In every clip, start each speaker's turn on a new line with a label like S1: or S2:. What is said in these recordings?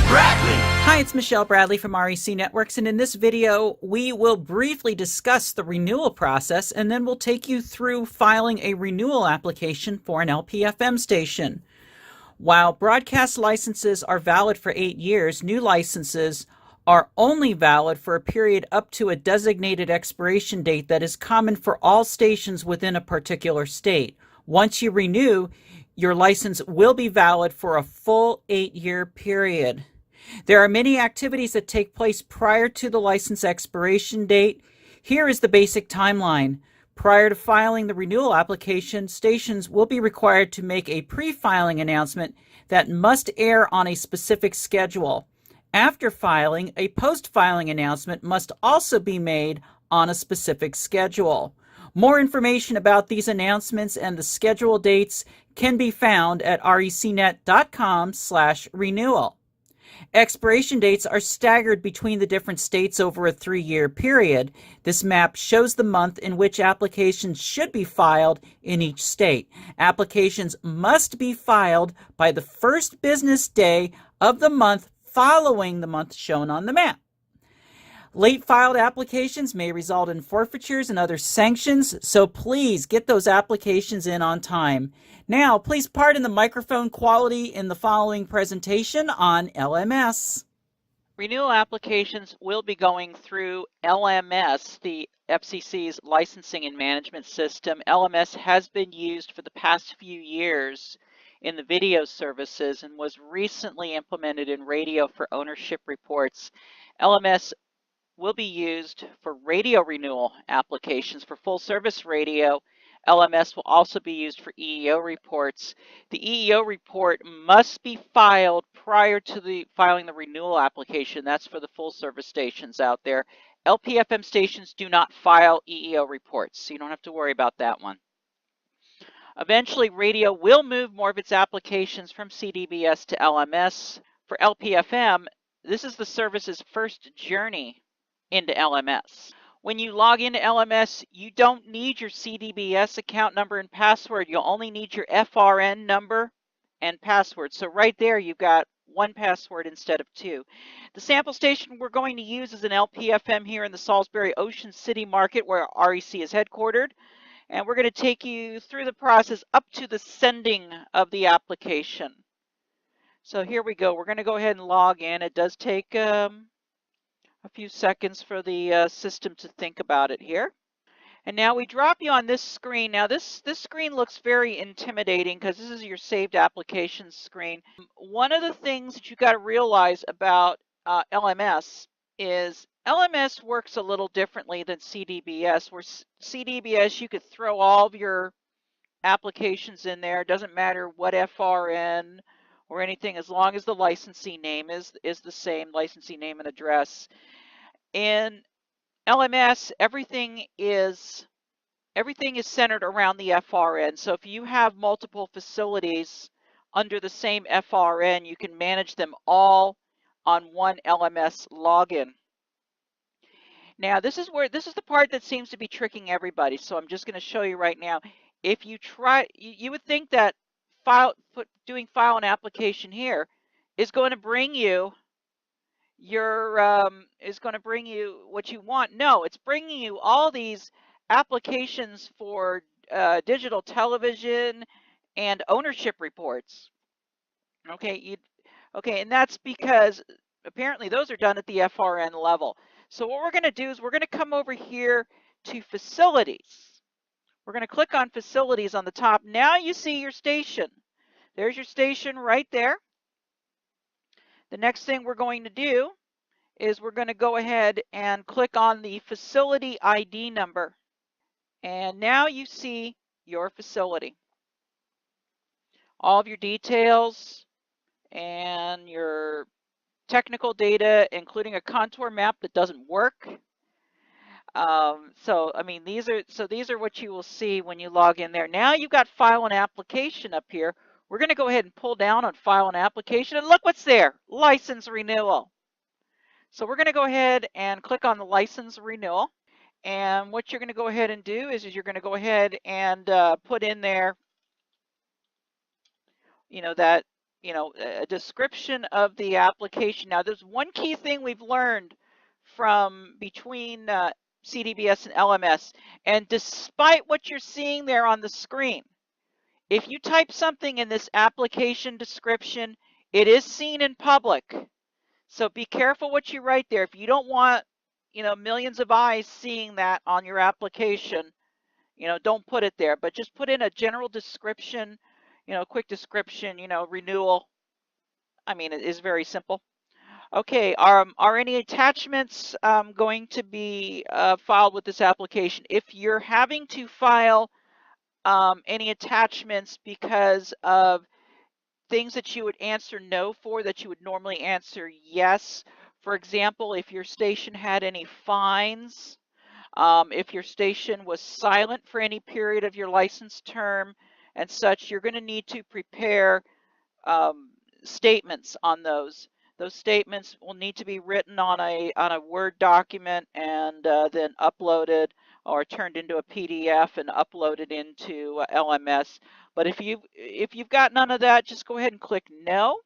S1: Bradley.
S2: Hi, it's Michelle Bradley from REC Networks, and in this video, we will briefly discuss the renewal process, and then we'll take you through filing a renewal application for an LPFM station. While broadcast licenses are valid for 8 years, new licenses are only valid for a period up to a designated expiration date that is common for all stations within a particular state. Once you renew, your license will be valid for a full 8-year period. There are many activities that take place prior to the license expiration date. Here is the basic timeline. Prior to filing the renewal application, stations will be required to make a pre-filing announcement that must air on a specific schedule. After filing, a post-filing announcement must also be made on a specific schedule. More information about these announcements and the schedule dates can be found at recnet.com/renewal. Expiration dates are staggered between the different states over a 3-year period. This map shows the month in which applications should be filed in each state. Applications must be filed by the first business day of the month following the month shown on the map. Late filed applications may result in forfeitures and other sanctions, so please get those applications in on time. Now, please pardon the microphone quality in the following presentation on LMS.
S3: Renewal applications will be going through LMS, the FCC's licensing and management system. LMS has been used for the past few years in the video services and was recently implemented in radio for ownership reports. LMS will be used for radio renewal applications. For full service radio, LMS will also be used for EEO reports. The EEO report must be filed prior to filing the renewal application. That's for the full service stations out there. LPFM stations do not file EEO reports, so you don't have to worry about that one. Eventually, radio will move more of its applications from CDBS to LMS. For LPFM, this is the service's first journey into LMS. When you log into LMS, you don't need your CDBS account number and password. You'll only need your FRN number and password. So right there, you've got one password instead of two. The sample station we're going to use is an LPFM here in the Salisbury Ocean City market where REC is headquartered. And we're going to take you through the process up to the sending of the application. So here we go. We're going to go ahead and log in. It does take a few seconds for the system to think about it here. And now we drop you on this screen. Now this screen looks very intimidating because this is your saved applications screen. One of the things that you got to realize about LMS is LMS works a little differently than CDBS, where CDBS you could throw all of your applications in there. It doesn't matter what FRN or anything, as long as the licensee name is the same, licensee name and address. In LMS, everything is centered around the FRN. So if you have multiple facilities under the same FRN, you can manage them all on one LMS login. Now this is the part that seems to be tricking everybody. So I'm just going to show you right now. If you try, you would think that doing file an application here is going to bring you what you want. No, it's bringing you all these applications for digital television and ownership reports. Okay, and that's because apparently those are done at the FRN level. So what we're going to do is we're going to come over here to facilities. We're going to click on facilities on the top. Now you see your station. There's your station right there. The next thing we're going to do is we're going to go ahead and click on the facility ID number. And now you see your facility. All of your details and your technical data, including a contour map that doesn't work. So I mean, these are what you will see when you log in there. Now you've got file and application up here. We're going to go ahead and pull down on file and application, and look what's there, license renewal. So we're going to go ahead and click on the license renewal. And what you're going to go ahead and do is you're going to go ahead and put in there, that a description of the application. Now, there's one key thing we've learned from between CDBS and LMS, and despite what you're seeing there on the screen, if you type something in this application description, it is seen in public. So be careful what you write there. If you don't want, millions of eyes seeing that on your application, don't put it there, but just put in a general description, quick description, renewal. I mean, it is very simple. Okay, are any attachments going to be filed with this application? If you're having to file any attachments because of things that you would answer no for that you would normally answer yes, for example, if your station had any fines, if your station was silent for any period of your license term and such, you're going to need to prepare statements on those. Those statements will need to be written on a Word document and then uploaded or turned into a PDF and uploaded into LMS. But if you've got none of that, just go ahead and click no,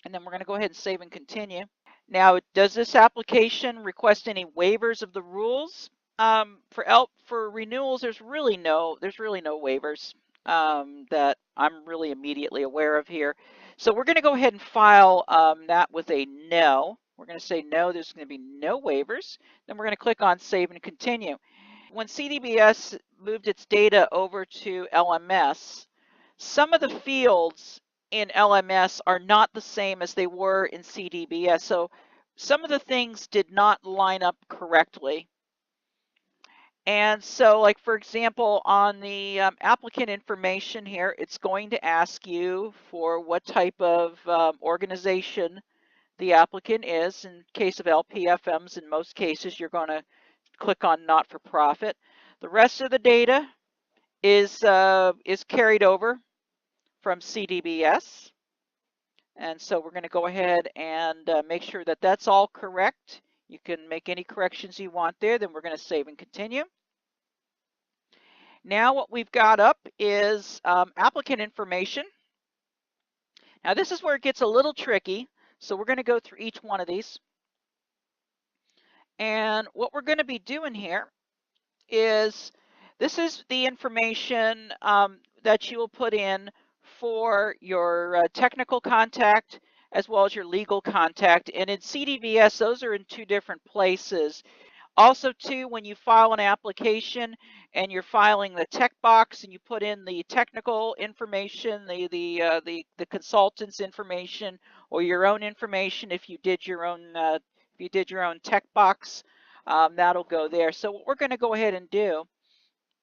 S3: and then we're going to go ahead and save and continue. Now, does this application request any waivers of the rules? For renewals, there's really no waivers that I'm really immediately aware of here. So we're going to go ahead and file that with a no. We're going to say no, there's going to be no waivers. Then we're going to click on save and continue. When CDBS moved its data over to LMS, some of the fields in LMS are not the same as they were in CDBS. So some of the things did not line up correctly. And so, like, for example, on the applicant information here, it's going to ask you for what type of organization the applicant is. In case of LPFMs, in most cases, you're going to click on not-for-profit. The rest of the data is carried over from CDBS. And so we're going to go ahead and make sure that that's all correct. You can make any corrections you want there. Then we're going to save and continue. Now what we've got up is applicant information. Now this is where it gets a little tricky. So we're going to go through each one of these. And what we're going to be doing here is this is the information that you will put in for your technical contact as well as your legal contact. And in CDBS, those are in two different places. Also, too, when you file an application and you're filing the tech box and you put in the technical information, the consultant's information, or your own information, if you did your own tech box, that'll go there. So what we're going to go ahead and do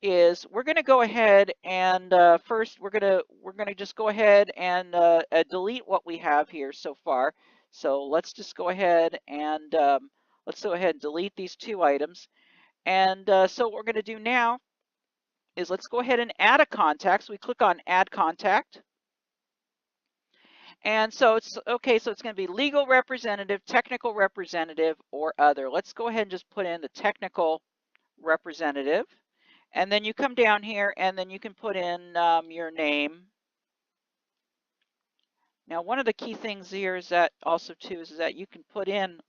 S3: is we're going to go ahead and first we're going to just go ahead and delete what we have here so far. So let's just go ahead and delete these two items. And so what we're going to do now is let's go ahead and add a contact. So we click on add contact. And so it's okay, so it's going to be legal representative, technical representative, or other. Let's go ahead and just put in the technical representative. And then you come down here and then you can put in your name. Now, one of the key things here is that also too is that you can put in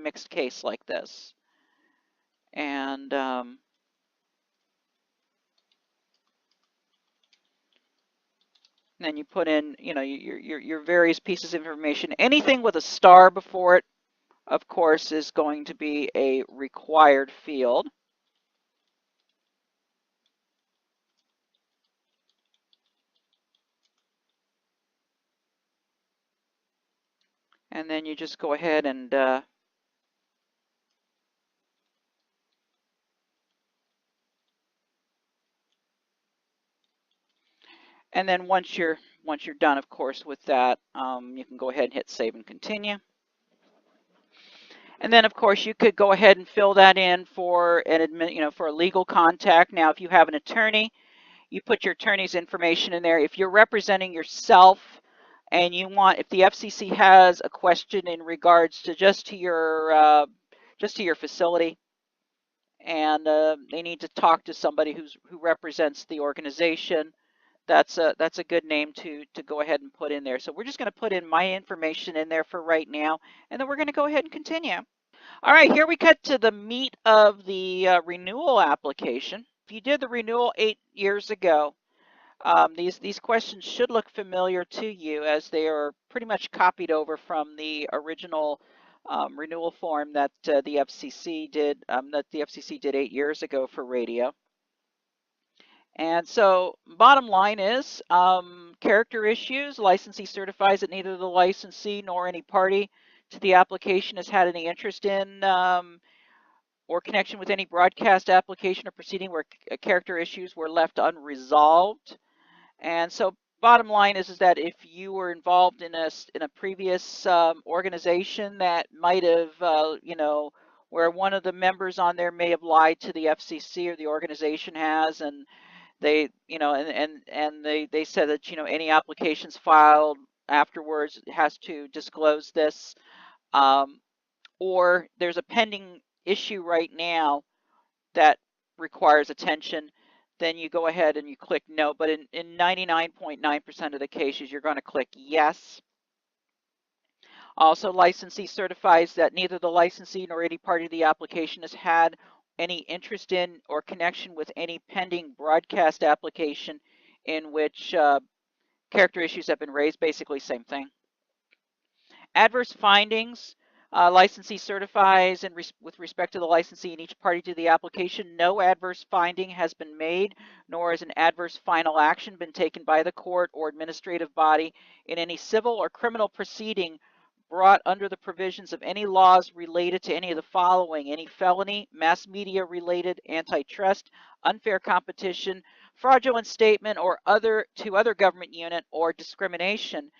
S3: mixed case like this. And then you put in, your various pieces of information. Anything with a star before it, of course, is going to be a required field. And then you just go ahead and then once you're done, of course, with that, you can go ahead and hit save and continue. And then, of course, you could go ahead and fill that in for for a legal contact. Now, if you have an attorney, you put your attorney's information in there. If you're representing yourself and you want, if the FCC has a question in regards to just to your facility, and they need to talk to somebody who represents the organization, that's a good name to go ahead and put in there. So we're just going to put in my information in there for right now, and then we're going to go ahead and continue. All right, here we cut to the meat of the renewal application. If you did the renewal 8 years ago, these questions should look familiar to you, as they are pretty much copied over from the original renewal form that the FCC did 8 years ago for radio. And so bottom line is, character issues. Licensee certifies that neither the licensee nor any party to the application has had any interest in or connection with any broadcast application or proceeding where character issues were left unresolved. And so bottom line is that if you were involved in a previous organization that might have, where one of the members on there may have lied to the FCC, or the organization has, and they, they said that, any applications filed afterwards has to disclose this, or there's a pending issue right now that requires attention, then you go ahead and you click no. But in 99.9% of the cases, you're going to click yes. Also, licensee certifies that neither the licensee nor any party to the application has had any interest in or connection with any pending broadcast application in which character issues have been raised. Basically, same thing. Adverse findings. Licensee certifies, and with respect to the licensee and each party to the application, no adverse finding has been made, nor has an adverse final action been taken by the court or administrative body in any civil or criminal proceeding brought under the provisions of any laws related to any of the following: any felony, mass media related, antitrust, unfair competition, fraudulent statement, or other government unit, or discrimination.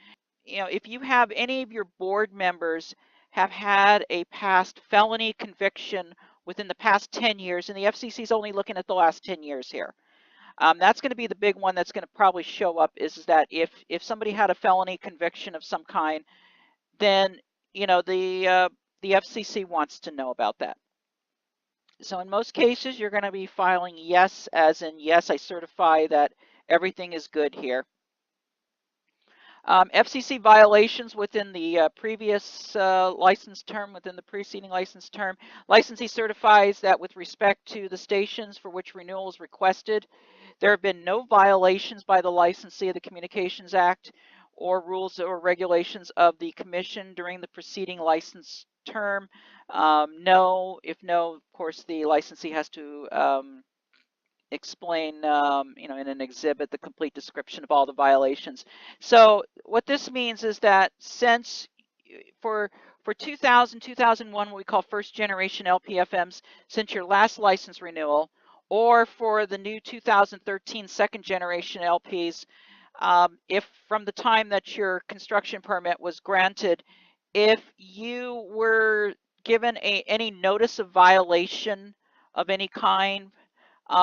S3: If you have any of your board members have had a past felony conviction within the past 10 years, and the FCC is only looking at the last 10 years here. That's going to be the big one that's going to probably show up, is that if somebody had a felony conviction of some kind, then the FCC wants to know about that. So in most cases, you're going to be filing yes, as in yes, I certify that everything is good here. FCC violations within the previous license term, within the preceding license term. Licensee certifies that with respect to the stations for which renewal is requested, there have been no violations by the licensee of the Communications Act or rules or regulations of the Commission during the preceding license term. No, if no, of course, the licensee has to explain, in an exhibit, the complete description of all the violations. So what this means is that since for 2000, 2001, what we call first generation LPFMs, since your last license renewal, or for the new 2013 second generation LPs, if from the time that your construction permit was granted, if you were given any notice of violation of any kind,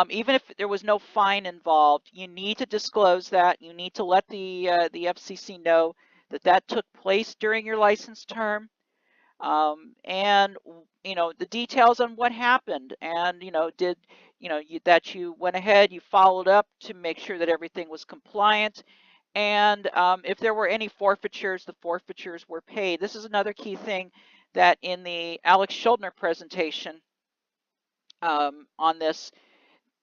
S3: even if there was no fine involved, you need to disclose that. You need to let the FCC know that took place during your license term, and the details on what happened, and that you went ahead, you followed up to make sure that everything was compliant, and if there were any forfeitures, the forfeitures were paid. This is another key thing that in the Alex Schuldner presentation on this,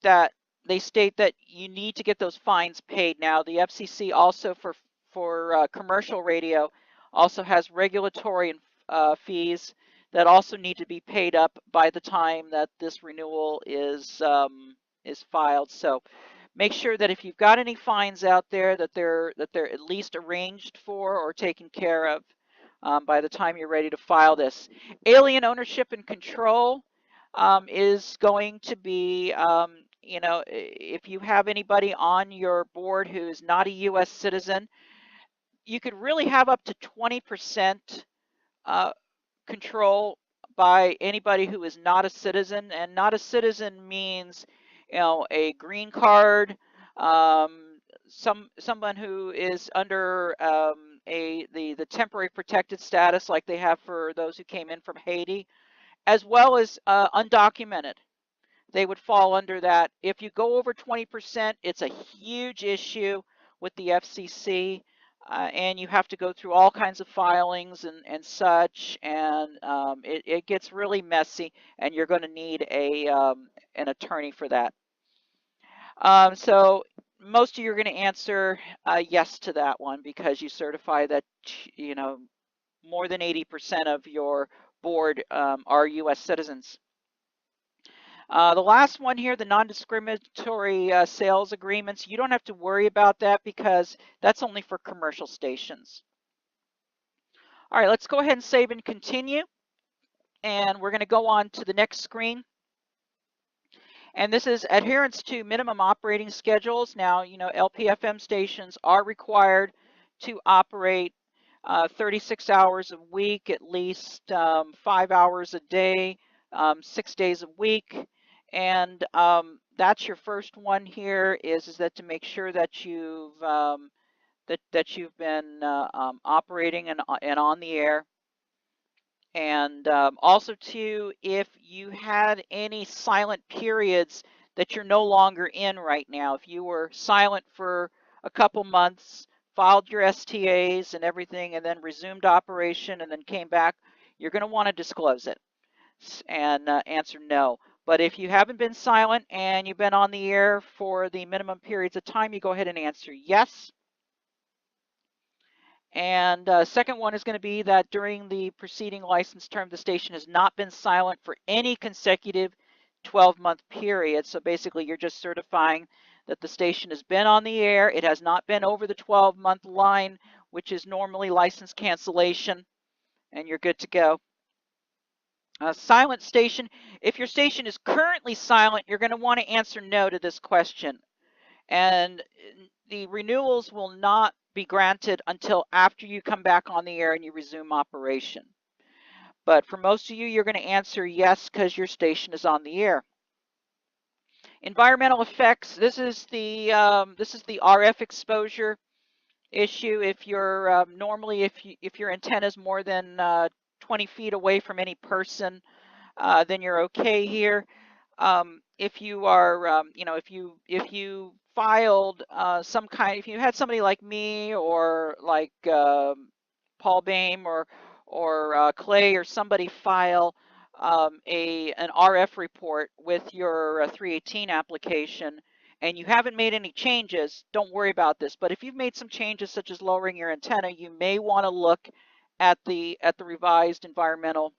S3: that they state that you need to get those fines paid. Now, the FCC also for commercial radio also has regulatory fees that also need to be paid up by the time that this renewal is filed. So make sure that if you've got any fines out there, that they're at least arranged for or taken care of by the time you're ready to file this. Alien ownership and control is going to be, if you have anybody on your board who is not a U.S. citizen, you could really have up to 20% control by anybody who is not a citizen. And not a citizen means, a green card, someone who is under the temporary protected status like they have for those who came in from Haiti, as well as undocumented. They would fall under that. If you go over 20%, it's a huge issue. with the FCC, and you have to go through all kinds of filings and such, and it gets really messy, and you're going to need an attorney for that. So most of you are going to answer yes to that one because you certify that, you know, more than 80% of your board are U.S. citizens. The last one here, the non-discriminatory sales agreements, you don't have to worry about that because that's only for commercial stations. All right, let's go ahead and save and continue. And we're going to go on to the next screen. And this is adherence to minimum operating schedules. Now, you know, LPFM stations are required to operate 36 hours a week, at least 5 hours a day, 6 days a week. And that's your first one here is that to make sure that you've that you've been operating and on the air. And also too, if you had any silent periods that you're no longer in right now, if you were silent for a couple months, filed your STAs and everything, and then resumed operation and then came back, you're going to want to disclose it and answer no. But if you haven't been silent and you've been on the air for the minimum periods of time, you go ahead and answer yes. And second one is going to be that during the preceding license term, the station has not been silent for any consecutive 12-month period. So basically, you're just certifying that the station has been on the air. It has not been over the 12-month line, which is normally license cancellation, and you're good to go. Silent station. If your station is currently silent, you're going to want to answer no to this question. And the renewals will not be granted until after you come back on the air and you resume operation. But for most of you, you're going to answer yes because your station is on the air. Environmental effects. This is the RF exposure issue. If you're normally if your antenna is more than 20 feet away from any person, then you're okay here. If you are, you know, if you filed some kind, if you had somebody like me or like Paul Baim or Clay or somebody file an RF report with your 318 application and you haven't made any changes, don't worry about this. But if you've made some changes such as lowering your antenna, you may want to look at the revised environmental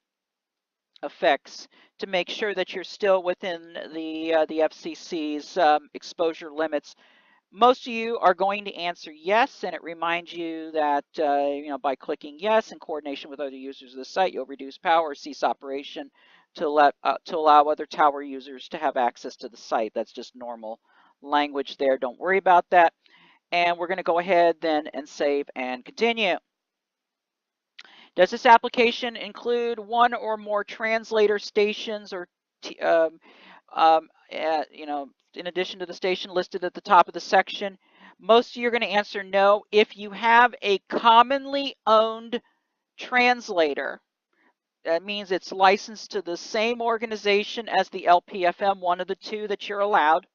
S3: effects to make sure that you're still within the FCC's exposure limits. Most of you are going to answer yes, and it reminds you that you know, by clicking yes in coordination with other users of the site, you'll reduce power or cease operation to allow other tower users to have access to the site. That's just normal language there. Don't worry about that. And we're going to go ahead then and save and continue. Does this application include one or more translator stations or, you know, in addition to the station listed at the top of the section? Most of you are going to answer no. If you have a commonly owned translator, that means it's licensed to the same organization as the LPFM, one of the two that you're allowed.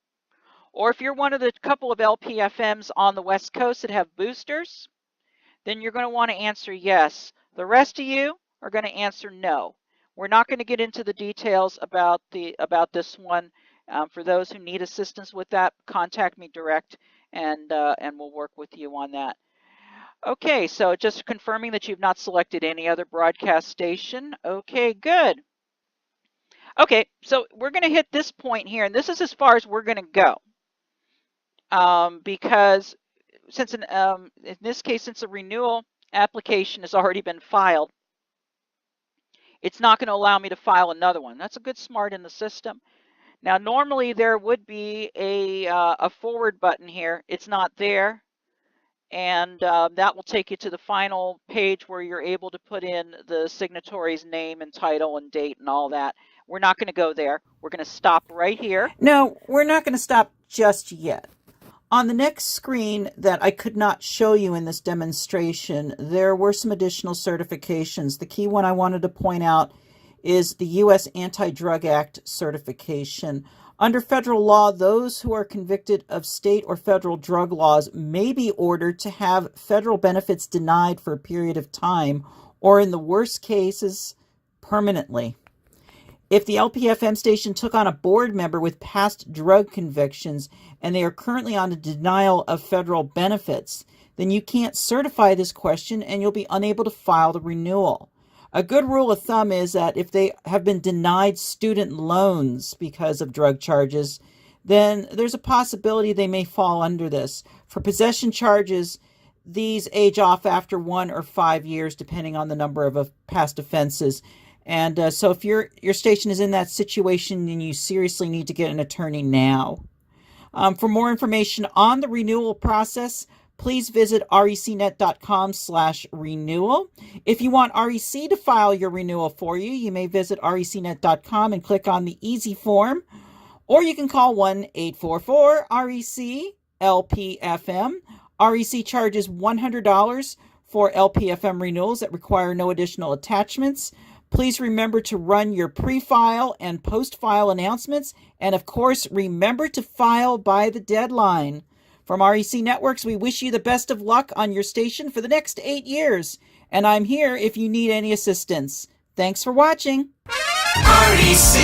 S3: Or if you're one of the couple of LPFMs on the West Coast that have boosters, then you're going to want to answer yes. The rest of you are going to answer no. We're not going to get into the details about this one. For those who need assistance with that, contact me direct, and we'll work with you on that. Okay, so just confirming that you've not selected any other broadcast station. Okay, good. Okay, so we're going to hit this point here, and this is as far as we're going to go. Because since in this case, since a renewal application has already been filed, it's not going to allow me to file another one. That's a good smart in the system. Now, normally there would be a forward button here. It's not there, and that will take you to the final page where you're able to put in the signatory's name and title and date and all that. We're not going to go there. We're going to stop right here.
S2: No, we're not going to stop just yet. On the next screen that I could not show you in this demonstration, there were some additional certifications. The key one I wanted to point out is the U.S. Anti-Drug Act certification. Under federal law, those who are convicted of state or federal drug laws may be ordered to have federal benefits denied for a period of time, or in the worst cases, permanently. If the LPFM station took on a board member with past drug convictions and they are currently on a denial of federal benefits, then you can't certify this question and you'll be unable to file the renewal. A good rule of thumb is that if they have been denied student loans because of drug charges, then there's a possibility they may fall under this. For possession charges, these age off after 1 or 5 years, depending on the number of past offenses. And so if your station is in that situation, then you seriously need to get an attorney now. For more information on the renewal process, please visit recnet.com/renewal. If you want REC to file your renewal for you, you may visit recnet.com and click on the easy form, or you can call 1-844-REC-LPFM. REC charges $100 for LPFM renewals that require no additional attachments. Please remember to run your pre-file and post-file announcements, and of course, remember to file by the deadline. From REC Networks, we wish you the best of luck on your station for the next 8 years, and I'm here if you need any assistance. Thanks for watching.
S1: REC.